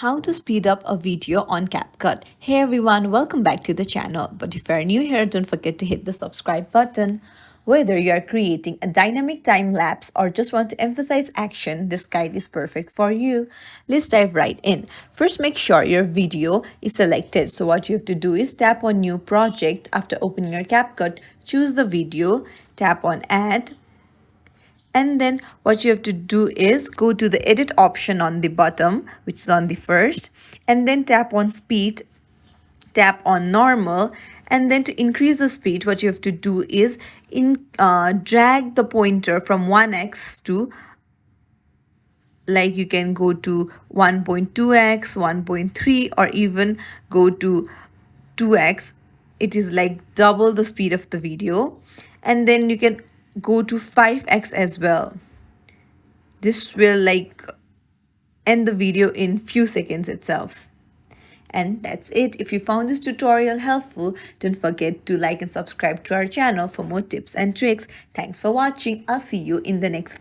How to speed up a video on CapCut. Hey everyone, welcome back to the channel. But if you're new here, don't forget to hit the subscribe button. Whether you are creating a dynamic time lapse or just want to emphasize action, this guide is perfect for you. Let's dive right in. First, make sure your video is selected. So what you have to do is tap on New Project. After opening your CapCut, choose the video, tap on Add, and then what you have to do is go to the edit option on the bottom, which is on the first, and then tap on speed, tap on normal, and then to increase the speed what you have to do is drag the pointer from 1x to, like, you can go to 1.2x, 1.3, or even go to 2x. It is like double the speed of the video. And then you can go to 5x as well. This will end the video in few seconds itself. And that's it. If you found this tutorial helpful, don't forget to like and subscribe to our channel for more tips and tricks. Thanks for watching. I'll see you in the next